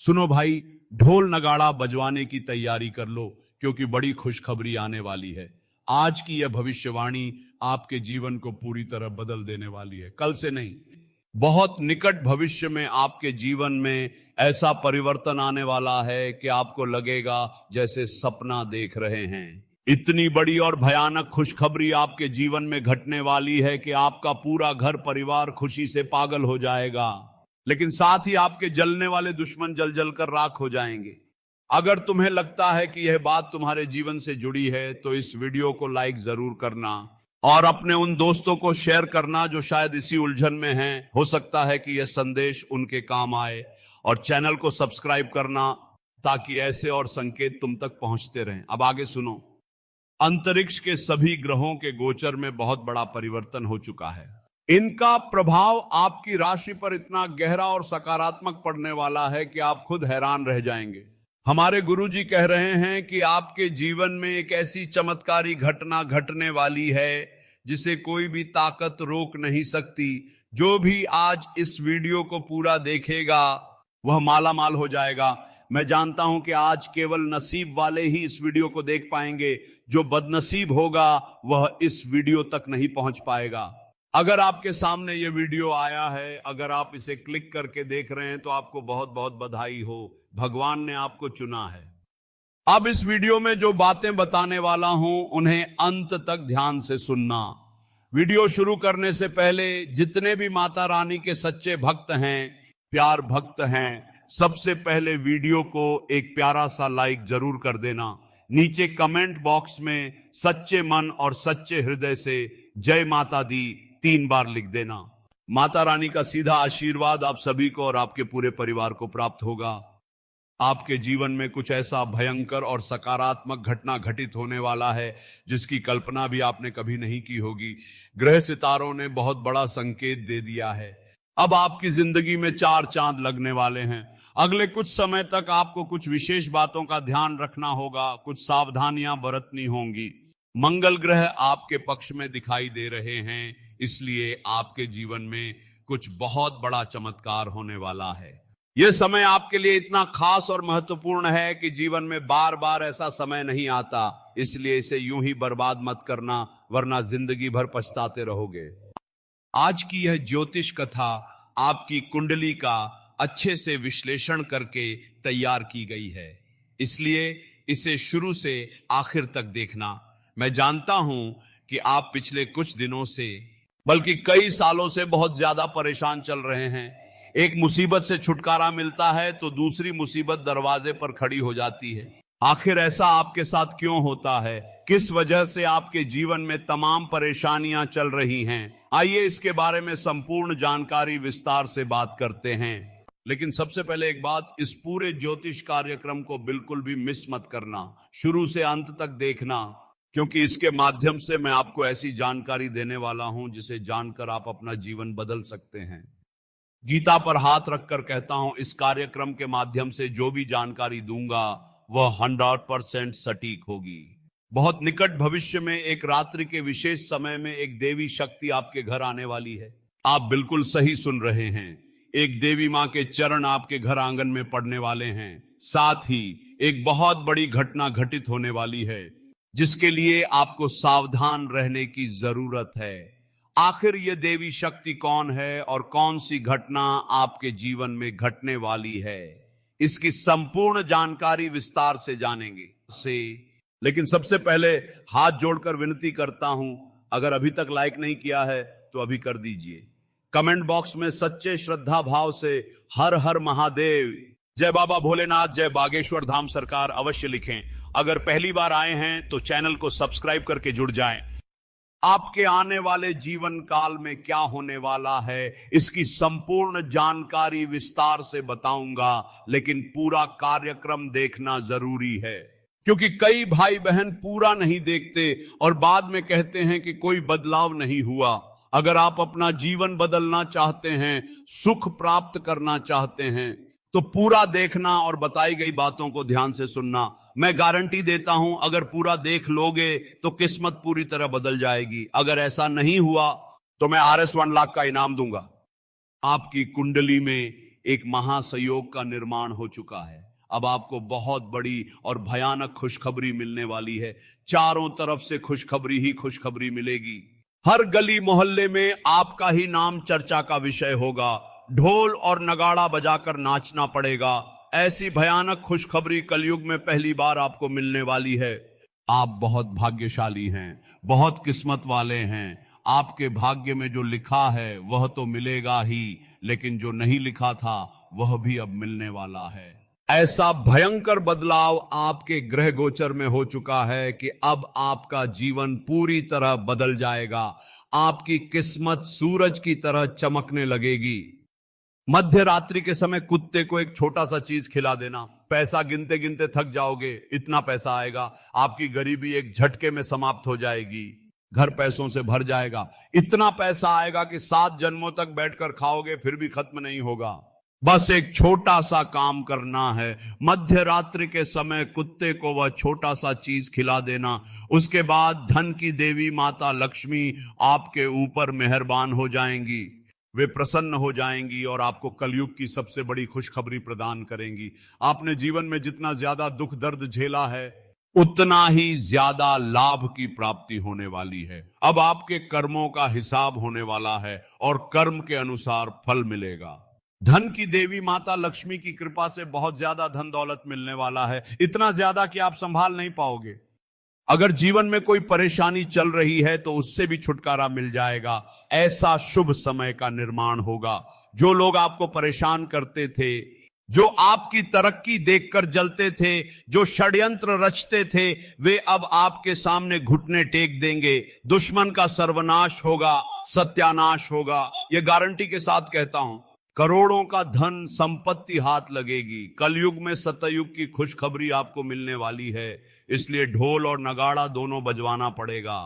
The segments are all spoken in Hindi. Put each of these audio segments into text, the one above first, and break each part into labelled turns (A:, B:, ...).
A: सुनो भाई, ढोल नगाड़ा बजवाने की तैयारी कर लो, क्योंकि बड़ी खुशखबरी आने वाली है। आज की यह भविष्यवाणी आपके जीवन को पूरी तरह बदल देने वाली है। कल से नहीं, बहुत निकट भविष्य में आपके जीवन में ऐसा परिवर्तन आने वाला है कि आपको लगेगा जैसे सपना देख रहे हैं। इतनी बड़ी और भयानक खुशखबरी आपके जीवन में घटने वाली है कि आपका पूरा घर परिवार खुशी से पागल हो जाएगा, लेकिन साथ ही आपके जलने वाले दुश्मन जल जल कर राख हो जाएंगे। अगर तुम्हें लगता है कि यह बात तुम्हारे जीवन से जुड़ी है तो इस वीडियो को लाइक जरूर करना और अपने उन दोस्तों को शेयर करना जो शायद इसी उलझन में हैं। हो सकता है कि यह संदेश उनके काम आए। और चैनल को सब्सक्राइब करना ताकि ऐसे और संकेत तुम तक पहुंचते रहें। अब आगे सुनो। अंतरिक्ष के सभी ग्रहों के गोचर में बहुत बड़ा परिवर्तन हो चुका है। इनका प्रभाव आपकी राशि पर इतना गहरा और सकारात्मक पड़ने वाला है कि आप खुद हैरान रह जाएंगे। हमारे गुरुजी कह रहे हैं कि आपके जीवन में एक ऐसी चमत्कारी घटना घटने वाली है जिसे कोई भी ताकत रोक नहीं सकती। जो भी आज इस वीडियो को पूरा देखेगा वह माला माल हो जाएगा। मैं जानता हूं कि आज केवल नसीब वाले ही इस वीडियो को देख पाएंगे। जो बदनसीब होगा वह इस वीडियो तक नहीं पहुंच पाएगा। अगर आपके सामने यह वीडियो आया है, अगर आप इसे क्लिक करके देख रहे हैं तो आपको बहुत बहुत बधाई हो। भगवान ने आपको चुना है। अब इस वीडियो में जो बातें बताने वाला हूं उन्हें अंत तक ध्यान से सुनना। वीडियो शुरू करने से पहले जितने भी माता रानी के सच्चे भक्त हैं, प्यार भक्त हैं, सबसे पहले वीडियो को एक प्यारा सा लाइक जरूर कर देना। नीचे कमेंट बॉक्स में सच्चे मन और सच्चे हृदय से जय माता दी 3 बार लिख देना। माता रानी का सीधा आशीर्वाद आप सभी को और आपके पूरे परिवार को प्राप्त होगा। आपके जीवन में कुछ ऐसा भयंकर और सकारात्मक घटना घटित होने वाला है जिसकी कल्पना भी आपने कभी नहीं की होगी। ग्रह सितारों ने बहुत बड़ा संकेत दे दिया है। अब आपकी जिंदगी में 4 चांद लगने वाले हैं। अगले कुछ समय तक आपको कुछ विशेष बातों का ध्यान रखना होगा, कुछ सावधानियां बरतनी होंगी। मंगल ग्रह आपके पक्ष में दिखाई दे रहे हैं, इसलिए आपके जीवन में कुछ बहुत बड़ा चमत्कार होने वाला है। यह समय आपके लिए इतना खास और महत्वपूर्ण है कि जीवन में बार बार ऐसा समय नहीं आता, इसलिए इसे यूं ही बर्बाद मत करना, वरना जिंदगी भर पछताते रहोगे। आज की यह ज्योतिष कथा आपकी कुंडली का अच्छे से विश्लेषण करके तैयार की गई है, इसलिए इसे शुरू से आखिर तक देखना। मैं जानता हूं कि आप पिछले कुछ दिनों से बल्कि कई सालों से बहुत ज्यादा परेशान चल रहे हैं। एक मुसीबत से छुटकारा मिलता है तो दूसरी मुसीबत दरवाजे पर खड़ी हो जाती है। आखिर ऐसा आपके साथ क्यों होता है? किस वजह से आपके जीवन में तमाम परेशानियां चल रही हैं? आइए इसके बारे में संपूर्ण जानकारी विस्तार से बात करते हैं। लेकिन सबसे पहले एक बात, इस पूरे ज्योतिष कार्यक्रम को बिल्कुल भी मिस मत करना, शुरू से अंत तक देखना, क्योंकि इसके माध्यम से मैं आपको ऐसी जानकारी देने वाला हूं जिसे जानकर आप अपना जीवन बदल सकते हैं। गीता पर हाथ रखकर कहता हूं, इस कार्यक्रम के माध्यम से जो भी जानकारी दूंगा वह 100% सटीक होगी। बहुत निकट भविष्य में एक रात्रि के विशेष समय में एक देवी शक्ति आपके घर आने वाली है। आप बिल्कुल सही सुन रहे हैं, एक देवी मां के चरण आपके घर आंगन में पड़ने वाले हैं। साथ ही एक बहुत बड़ी घटना घटित होने वाली है जिसके लिए आपको सावधान रहने की जरूरत है। आखिर ये देवी शक्ति कौन है और कौन सी घटना आपके जीवन में घटने वाली है, इसकी संपूर्ण जानकारी विस्तार से जानेंगे। लेकिन सबसे पहले हाथ जोड़कर विनती करता हूं, अगर अभी तक लाइक नहीं किया है तो अभी कर दीजिए। कमेंट बॉक्स में सच्चे श्रद्धा भाव से हर हर महादेव, जय बाबा भोलेनाथ, जय बागेश्वर धाम सरकार अवश्य लिखें। अगर पहली बार आए हैं तो चैनल को सब्सक्राइब करके जुड़ जाएं। आपके आने वाले जीवन काल में क्या होने वाला है इसकी संपूर्ण जानकारी विस्तार से बताऊंगा, लेकिन पूरा कार्यक्रम देखना जरूरी है, क्योंकि कई भाई बहन पूरा नहीं देखते और बाद में कहते हैं कि कोई बदलाव नहीं हुआ। अगर आप अपना जीवन बदलना चाहते हैं, सुख प्राप्त करना चाहते हैं, तो पूरा देखना और बताई गई बातों को ध्यान से सुनना। मैं गारंटी देता हूं, अगर पूरा देख लोगे तो किस्मत पूरी तरह बदल जाएगी। अगर ऐसा नहीं हुआ तो मैं RS 1 लाख का इनाम दूंगा। आपकी कुंडली में एक महासंयोग का निर्माण हो चुका है। अब आपको बहुत बड़ी और भयानक खुशखबरी मिलने वाली है। चारों तरफ से खुशखबरी ही खुशखबरी मिलेगी। हर गली मोहल्ले में आपका ही नाम चर्चा का विषय होगा। ढोल और नगाड़ा बजाकर नाचना पड़ेगा। ऐसी भयानक खुशखबरी कलयुग में पहली बार आपको मिलने वाली है। आप बहुत भाग्यशाली हैं, बहुत किस्मत वाले हैं। आपके भाग्य में जो लिखा है वह तो मिलेगा ही, लेकिन जो नहीं लिखा था वह भी अब मिलने वाला है। ऐसा भयंकर बदलाव आपके ग्रह गोचर में हो चुका है कि अब आपका जीवन पूरी तरह बदल जाएगा। आपकी किस्मत सूरज की तरह चमकने लगेगी। मध्य रात्रि के समय कुत्ते को एक छोटा सा चीज खिला देना, पैसा गिनते गिनते थक जाओगे, इतना पैसा आएगा। आपकी गरीबी एक झटके में समाप्त हो जाएगी। घर पैसों से भर जाएगा। इतना पैसा आएगा कि 7 जन्मों तक बैठकर खाओगे फिर भी खत्म नहीं होगा। बस एक छोटा सा काम करना है। मध्य रात्रि के समय कुत्ते को वह छोटा सा चीज खिला देना। उसके बाद धन की देवी माता लक्ष्मी आपके ऊपर मेहरबान हो जाएंगी। वे प्रसन्न हो जाएंगी और आपको कलयुग की सबसे बड़ी खुशखबरी प्रदान करेंगी। आपने जीवन में जितना ज्यादा दुख दर्द झेला है उतना ही ज्यादा लाभ की प्राप्ति होने वाली है। अब आपके कर्मों का हिसाब होने वाला है और कर्म के अनुसार फल मिलेगा। धन की देवी माता लक्ष्मी की कृपा से बहुत ज्यादा धन दौलत मिलने वाला है। इतना ज्यादा कि आप संभाल नहीं पाओगे। अगर जीवन में कोई परेशानी चल रही है तो उससे भी छुटकारा मिल जाएगा। ऐसा शुभ समय का निर्माण होगा। जो लोग आपको परेशान करते थे, जो आपकी तरक्की देखकर जलते थे, जो षड्यंत्र रचते थे, वे अब आपके सामने घुटने टेक देंगे। दुश्मन का सर्वनाश होगा, सत्यानाश होगा। यह गारंटी के साथ कहता हूं। करोड़ों का धन संपत्ति हाथ लगेगी। कलयुग में सतयुग की खुशखबरी आपको मिलने वाली है। इसलिए ढोल और नगाड़ा दोनों बजवाना पड़ेगा।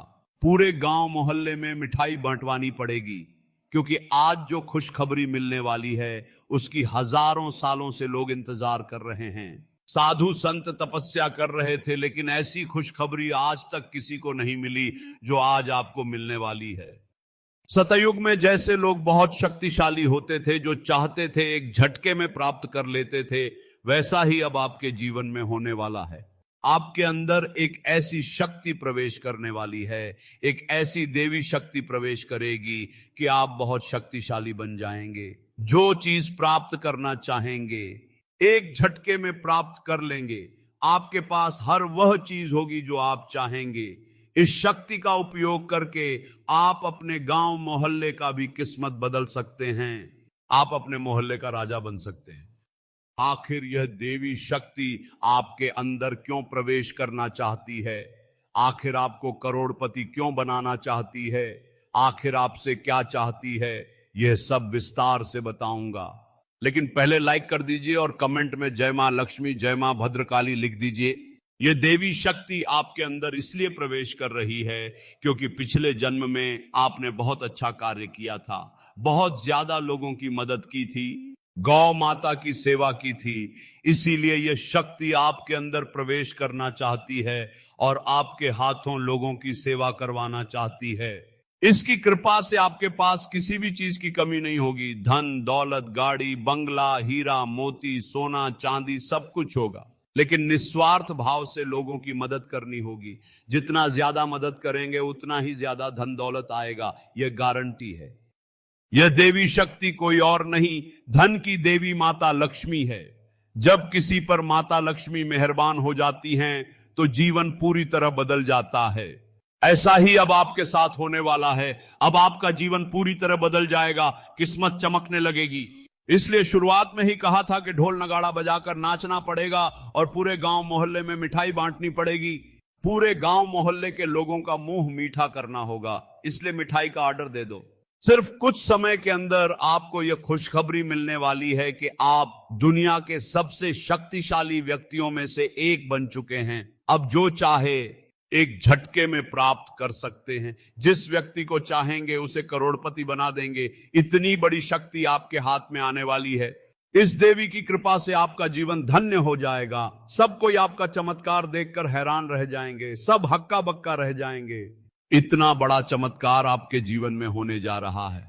A: पूरे गांव मोहल्ले में मिठाई बंटवानी पड़ेगी, क्योंकि आज जो खुशखबरी मिलने वाली है उसकी हजारों सालों से लोग इंतजार कर रहे हैं। साधु संत तपस्या कर रहे थे, लेकिन ऐसी खुशखबरी आज तक किसी को नहीं मिली जो आज आपको मिलने वाली है। सतयुग में जैसे लोग बहुत शक्तिशाली होते थे, जो चाहते थे एक झटके में प्राप्त कर लेते थे, वैसा ही अब आपके जीवन में होने वाला है। आपके अंदर एक ऐसी शक्ति प्रवेश करने वाली है, एक ऐसी देवी शक्ति प्रवेश करेगी कि आप बहुत शक्तिशाली बन जाएंगे। जो चीज प्राप्त करना चाहेंगे एक झटके में प्राप्त कर लेंगे। आपके पास हर वह चीज होगी जो आप चाहेंगे। इस शक्ति का उपयोग करके आप अपने गांव मोहल्ले का भी किस्मत बदल सकते हैं। आप अपने मोहल्ले का राजा बन सकते हैं। आखिर यह देवी शक्ति आपके अंदर क्यों प्रवेश करना चाहती है? आखिर आपको करोड़पति क्यों बनाना चाहती है? आखिर आपसे क्या चाहती है? यह सब विस्तार से बताऊंगा। लेकिन पहले लाइक कर दीजिए और कमेंट में जय मां लक्ष्मी, जय मां भद्रकाली लिख दीजिए। यह देवी शक्ति आपके अंदर इसलिए प्रवेश कर रही है क्योंकि पिछले जन्म में आपने बहुत अच्छा कार्य किया था, बहुत ज्यादा लोगों की मदद की थी, गौ माता की सेवा की थी। इसीलिए यह शक्ति आपके अंदर प्रवेश करना चाहती है और आपके हाथों लोगों की सेवा करवाना चाहती है। इसकी कृपा से आपके पास किसी भी चीज की कमी नहीं होगी। धन दौलत, गाड़ी, बंगला, हीरा मोती, सोना चांदी सब कुछ होगा, लेकिन निस्वार्थ भाव से लोगों की मदद करनी होगी। जितना ज्यादा मदद करेंगे उतना ही ज्यादा धन दौलत आएगा, यह गारंटी है। यह देवी शक्ति कोई और नहीं, धन की देवी माता लक्ष्मी है। जब किसी पर माता लक्ष्मी मेहरबान हो जाती हैं तो जीवन पूरी तरह बदल जाता है। ऐसा ही अब आपके साथ होने वाला है। अब आपका जीवन पूरी तरह बदल जाएगा, किस्मत चमकने लगेगी। इसलिए शुरुआत में ही कहा था कि ढोल नगाड़ा बजाकर नाचना पड़ेगा और पूरे गांव मोहल्ले में मिठाई बांटनी पड़ेगी। पूरे गांव मोहल्ले के लोगों का मुंह मीठा करना होगा। इसलिए मिठाई का ऑर्डर दे दो। सिर्फ कुछ समय के अंदर आपको यह खुशखबरी मिलने वाली है कि आप दुनिया के सबसे शक्तिशाली व्यक्तियों में से एक बन चुके हैं। अब जो चाहे एक झटके में प्राप्त कर सकते हैं। जिस व्यक्ति को चाहेंगे उसे करोड़पति बना देंगे। इतनी बड़ी शक्ति आपके हाथ में आने वाली है। इस देवी की कृपा से आपका जीवन धन्य हो जाएगा। सब कोई आपका चमत्कार देखकर हैरान रह जाएंगे, सब हक्का बक्का रह जाएंगे। इतना बड़ा चमत्कार आपके जीवन में होने जा रहा है।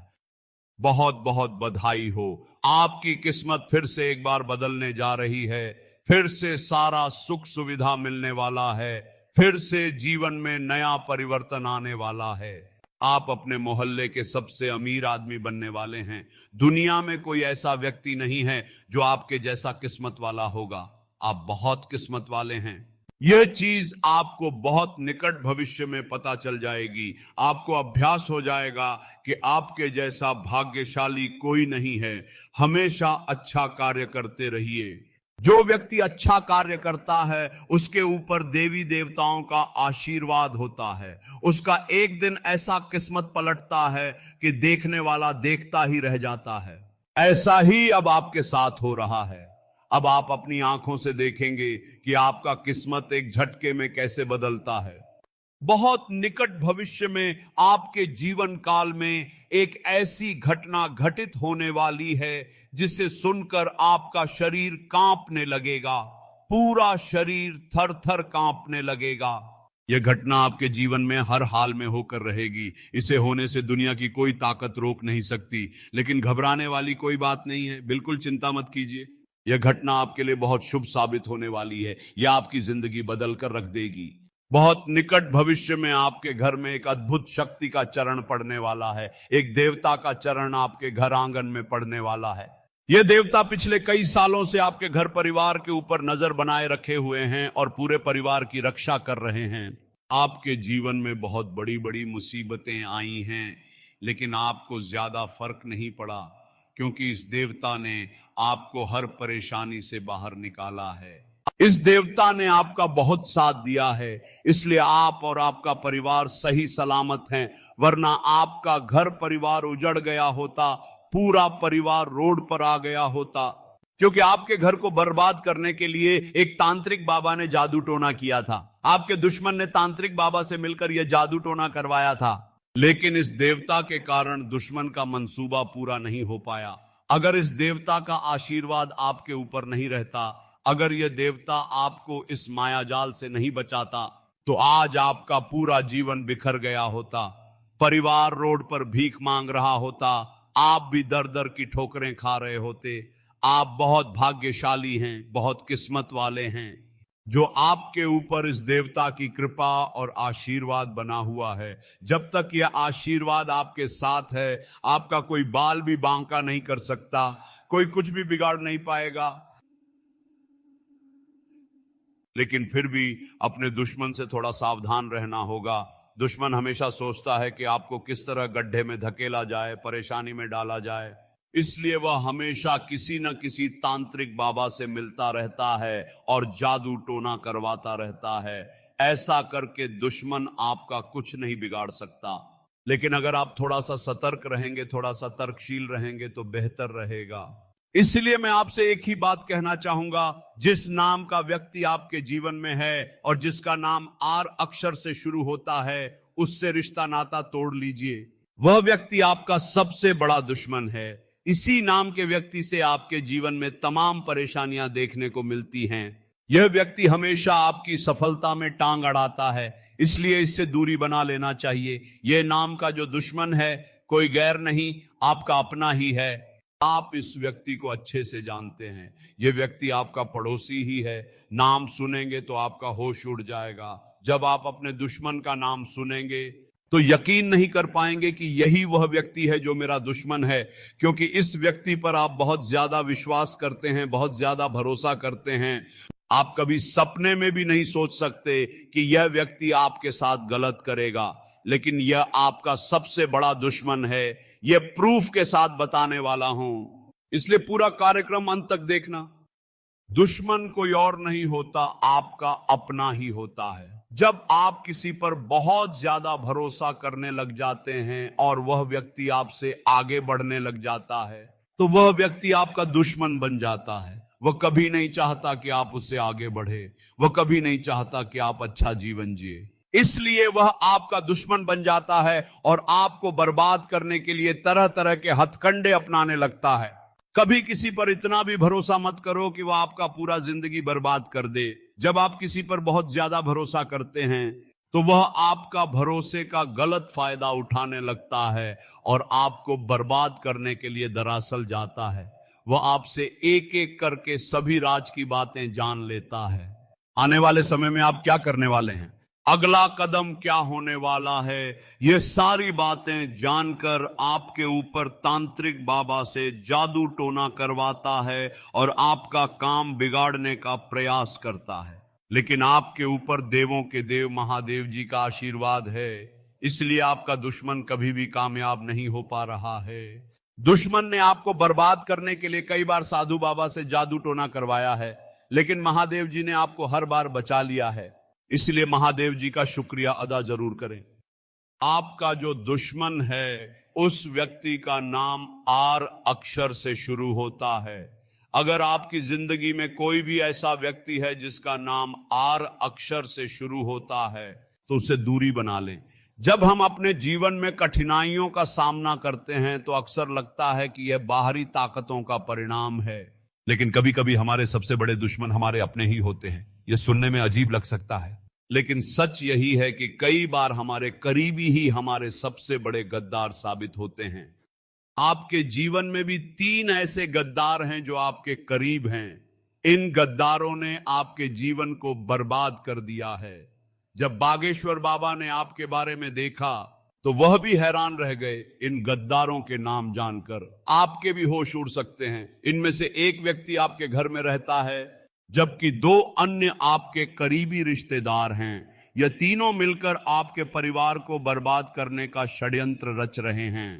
A: बहुत बहुत बधाई हो। आपकी किस्मत फिर से एक बार बदलने जा रही है, फिर से सारा सुख सुविधा मिलने वाला है, फिर से जीवन में नया परिवर्तन आने वाला है। आप अपने मोहल्ले के सबसे अमीर आदमी बनने वाले हैं। दुनिया में कोई ऐसा व्यक्ति नहीं है जो आपके जैसा किस्मत वाला होगा। आप बहुत किस्मत वाले हैं। यह चीज आपको बहुत निकट भविष्य में पता चल जाएगी। आपको अभ्यास हो जाएगा कि आपके जैसा भाग्यशाली कोई नहीं है। हमेशा अच्छा कार्य करते रहिए। जो व्यक्ति अच्छा कार्य करता है उसके ऊपर देवी देवताओं का आशीर्वाद होता है। उसका एक दिन ऐसा किस्मत पलटता है कि देखने वाला देखता ही रह जाता है। ऐसा ही अब आपके साथ हो रहा है। अब आप अपनी आंखों से देखेंगे कि आपका किस्मत एक झटके में कैसे बदलता है। बहुत निकट भविष्य में आपके जीवन काल में एक ऐसी घटना घटित होने वाली है जिसे सुनकर आपका शरीर कांपने लगेगा। पूरा शरीर थर थर कांपने लगेगा। यह घटना आपके जीवन में हर हाल में होकर रहेगी। इसे होने से दुनिया की कोई ताकत रोक नहीं सकती। लेकिन घबराने वाली कोई बात नहीं है। बिल्कुल चिंता मत कीजिए। यह घटना आपके लिए बहुत शुभ साबित होने वाली है। यह आपकी जिंदगी बदल कर रख देगी। बहुत निकट भविष्य में आपके घर में एक अद्भुत शक्ति का चरण पड़ने वाला है। एक देवता का चरण आपके घर आंगन में पड़ने वाला है। यह देवता पिछले कई सालों से आपके घर परिवार के ऊपर नजर बनाए रखे हुए हैं और पूरे परिवार की रक्षा कर रहे हैं। आपके जीवन में बहुत बड़ी बड़ी मुसीबतें आई हैं, लेकिन आपको ज्यादा फर्क नहीं पड़ा, क्योंकि इस देवता ने आपको हर परेशानी से बाहर निकाला है। इस देवता ने आपका बहुत साथ दिया है, इसलिए आप और आपका परिवार सही सलामत हैं। वरना आपका घर परिवार उजड़ गया होता, पूरा परिवार रोड पर आ गया होता। क्योंकि आपके घर को बर्बाद करने के लिए एक तांत्रिक बाबा ने जादू टोना किया था। आपके दुश्मन ने तांत्रिक बाबा से मिलकर यह जादू टोना करवाया था। लेकिन इस देवता के कारण दुश्मन का मंसूबा पूरा नहीं हो पाया। अगर इस देवता का आशीर्वाद आपके ऊपर नहीं रहता, अगर यह देवता आपको इस मायाजाल से नहीं बचाता, तो आज आपका पूरा जीवन बिखर गया होता। परिवार रोड पर भीख मांग रहा होता। आप भी दर दर की ठोकरें खा रहे होते। आप बहुत भाग्यशाली हैं, बहुत किस्मत वाले हैं जो आपके ऊपर इस देवता की कृपा और आशीर्वाद बना हुआ है। जब तक यह आशीर्वाद आपके साथ है, आपका कोई बाल भी बांका नहीं कर सकता, कोई कुछ भी बिगाड़ नहीं पाएगा। लेकिन फिर भी अपने दुश्मन से थोड़ा सावधान रहना होगा। दुश्मन हमेशा सोचता है कि आपको किस तरह गड्ढे में धकेला जाए, परेशानी में डाला जाए। इसलिए वह हमेशा किसी न किसी तांत्रिक बाबा से मिलता रहता है और जादू टोना करवाता रहता है। ऐसा करके दुश्मन आपका कुछ नहीं बिगाड़ सकता। लेकिन अगर आप थोड़ा सा सतर्क रहेंगे, थोड़ा सा तर्कशील रहेंगे तो बेहतर रहेगा। इसलिए मैं आपसे एक ही बात कहना चाहूंगा, जिस नाम का व्यक्ति आपके जीवन में है और जिसका नाम आर अक्षर से शुरू होता है, उससे रिश्ता नाता तोड़ लीजिए। वह व्यक्ति आपका सबसे बड़ा दुश्मन है। इसी नाम के व्यक्ति से आपके जीवन में तमाम परेशानियां देखने को मिलती हैं। यह व्यक्ति हमेशा आपकी सफलता में टांग अड़ाता है, इसलिए इससे दूरी बना लेना चाहिए। यह नाम का जो दुश्मन है कोई गैर नहीं, आपका अपना ही है। आप इस व्यक्ति को अच्छे से जानते हैं। यह व्यक्ति आपका पड़ोसी ही है। नाम सुनेंगे तो आपका होश उड़ जाएगा। जब आप अपने दुश्मन का नाम सुनेंगे तो यकीन नहीं कर पाएंगे कि यही वह व्यक्ति है जो मेरा दुश्मन है, क्योंकि इस व्यक्ति पर आप बहुत ज्यादा विश्वास करते हैं, बहुत ज्यादा भरोसा करते हैं। आप कभी सपने में भी नहीं सोच सकते कि यह व्यक्ति आपके साथ गलत करेगा, लेकिन यह आपका सबसे बड़ा दुश्मन है। यह प्रूफ के साथ बताने वाला हूं, इसलिए पूरा कार्यक्रम अंत तक देखना। दुश्मन कोई और नहीं होता, आपका अपना ही होता है। जब आप किसी पर बहुत ज्यादा भरोसा करने लग जाते हैं और वह व्यक्ति आपसे आगे बढ़ने लग जाता है, तो वह व्यक्ति आपका दुश्मन बन जाता है। वह कभी नहीं चाहता कि आप उससे आगे बढ़े, वह कभी नहीं चाहता कि आप अच्छा जीवन जिए, इसलिए वह आपका दुश्मन बन जाता है और आपको बर्बाद करने के लिए तरह तरह के हथकंडे अपनाने लगता है। कभी किसी पर इतना भी भरोसा मत करो कि वह आपका पूरा जिंदगी बर्बाद कर दे। जब आप किसी पर बहुत ज्यादा भरोसा करते हैं तो वह आपका भरोसे का गलत फायदा उठाने लगता है और आपको बर्बाद करने के लिए दरअसल जाता है। वह आपसे एक एक करके सभी राज की बातें जान लेता है। आने वाले समय में आप क्या करने वाले हैं, अगला कदम क्या होने वाला है, ये सारी बातें जानकर आपके ऊपर तांत्रिक बाबा से जादू टोना करवाता है और आपका काम बिगाड़ने का प्रयास करता है। लेकिन आपके ऊपर देवों के देव महादेव जी का आशीर्वाद है, इसलिए आपका दुश्मन कभी भी कामयाब नहीं हो पा रहा है। दुश्मन ने आपको बर्बाद करने के लिए कई बार साधु बाबा से जादू टोना करवाया है, लेकिन महादेव जी ने आपको हर बार बचा लिया है। इसलिए महादेव जी का शुक्रिया अदा जरूर करें। आपका जो दुश्मन है उस व्यक्ति का नाम आर अक्षर से शुरू होता है। अगर आपकी जिंदगी में कोई भी ऐसा व्यक्ति है जिसका नाम आर अक्षर से शुरू होता है तो उससे दूरी बना लें। जब हम अपने जीवन में कठिनाइयों का सामना करते हैं तो अक्सर लगता है कि यह बाहरी ताकतों का परिणाम है, लेकिन कभी कभी हमारे सबसे बड़े दुश्मन हमारे अपने ही होते हैं। यह सुनने में अजीब लग सकता है, लेकिन सच यही है कि कई बार हमारे करीबी ही हमारे सबसे बड़े गद्दार साबित होते हैं। आपके जीवन में भी 3 ऐसे गद्दार हैं जो आपके करीब हैं। इन गद्दारों ने आपके जीवन को बर्बाद कर दिया है। जब बागेश्वर बाबा ने आपके बारे में देखा तो वह भी हैरान रह गए इन गद्दारों के नाम जानकर। आपके भी होश उड़ सकते हैं। इनमें से एक व्यक्ति आपके घर में रहता है, जबकि 2 अन्य आपके करीबी रिश्तेदार हैं। यह तीनों मिलकर आपके परिवार को बर्बाद करने का षड्यंत्र रच रहे हैं।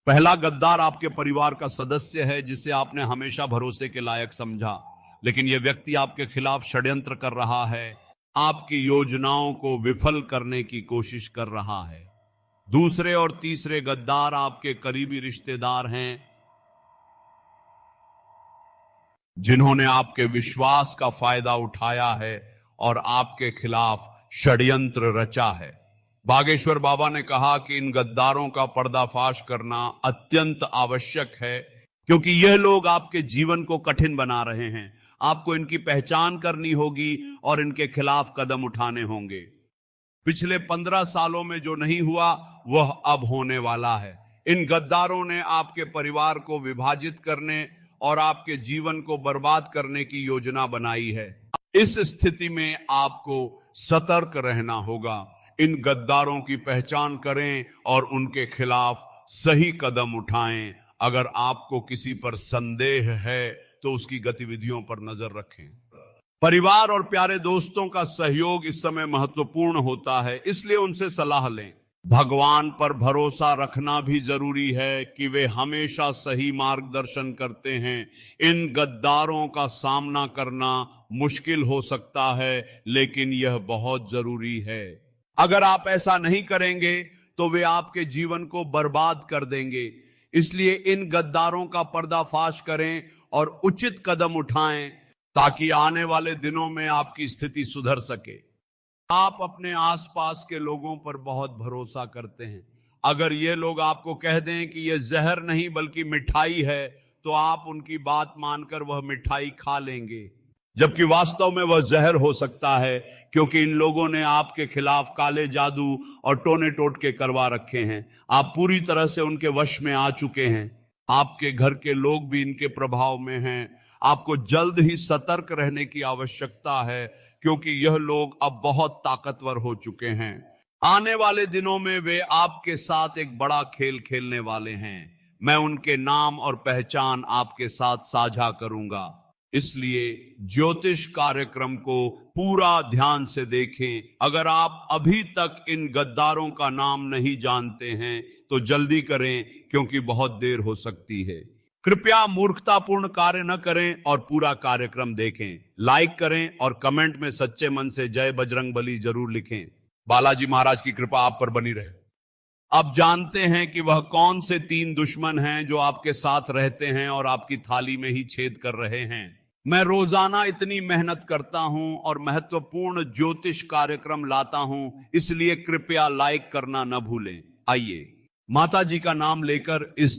A: पहला गद्दार आपके परिवार का सदस्य है जिसे आपने हमेशा भरोसे के लायक समझा, लेकिन यह व्यक्ति आपके खिलाफ षड्यंत्र कर रहा है, आपकी योजनाओं को विफल करने की कोशिश कर रहा है। दूसरे और तीसरे गद्दार आपके करीबी रिश्तेदार हैं, जिन्होंने आपके विश्वास का फायदा उठाया है और आपके खिलाफ षड्यंत्र रचा है। बागेश्वर बाबा ने कहा कि इन गद्दारों का पर्दाफाश करना अत्यंत आवश्यक है, क्योंकि यह लोग आपके जीवन को कठिन बना रहे हैं। आपको इनकी पहचान करनी होगी और इनके खिलाफ कदम उठाने होंगे। पिछले 15 सालों में जो नहीं हुआ वह अब होने वाला है। इन गद्दारों ने आपके परिवार को विभाजित करने और आपके जीवन को बर्बाद करने की योजना बनाई है। इस स्थिति में आपको सतर्क रहना होगा। इन गद्दारों की पहचान करें और उनके खिलाफ सही कदम उठाएं। अगर आपको किसी पर संदेह है तो उसकी गतिविधियों पर नजर रखें। परिवार और प्यारे दोस्तों का सहयोग इस समय महत्वपूर्ण होता है, इसलिए उनसे सलाह लें। भगवान पर भरोसा रखना भी जरूरी है कि वे हमेशा सही मार्गदर्शन करते हैं। इन गद्दारों का सामना करना मुश्किल हो सकता है, लेकिन यह बहुत जरूरी है। अगर आप ऐसा नहीं करेंगे तो वे आपके जीवन को बर्बाद कर देंगे। इसलिए इन गद्दारों का पर्दाफाश करें और उचित कदम उठाएं ताकि आने वाले दिनों में आपकी स्थिति सुधर सके। आप अपने आसपास के लोगों पर बहुत भरोसा करते हैं। अगर ये लोग आपको कह दें कि यह जहर नहीं बल्कि मिठाई है, तो आप उनकी बात मानकर वह मिठाई खा लेंगे, जबकि वास्तव में वह जहर हो सकता है, क्योंकि इन लोगों ने आपके खिलाफ काले जादू और टोने टोटके करवा रखे हैं। आप पूरी तरह से उनके वश में आ चुके हैं। आपके घर के लोग भी इनके प्रभाव में हैं। आपको जल्द ही सतर्क रहने की आवश्यकता है, क्योंकि यह लोग अब बहुत ताकतवर हो चुके हैं। आने वाले दिनों में वे आपके साथ एक बड़ा खेल खेलने वाले हैं। मैं उनके नाम और पहचान आपके साथ साझा करूंगा। इसलिए ज्योतिष कार्यक्रम को पूरा ध्यान से देखें। अगर आप अभी तक इन गद्दारों का नाम नहीं जानते हैं तो जल्दी करें, क्योंकि बहुत देर हो सकती है। कृपया मूर्खतापूर्ण कार्य न करें और पूरा कार्यक्रम देखें। लाइक करें और कमेंट में सच्चे मन से जय बजरंगबली जरूर लिखें। बालाजी महाराज की कृपा आप पर बनी रहे। अब जानते हैं कि वह कौन से 3 दुश्मन हैं जो आपके साथ रहते हैं और आपकी थाली में ही छेद कर रहे हैं। मैं रोजाना इतनी मेहनत करता हूं और महत्वपूर्ण ज्योतिष कार्यक्रम लाता हूं, इसलिए कृपया लाइक करना न भूलें। आइए माता जी का नाम लेकर इस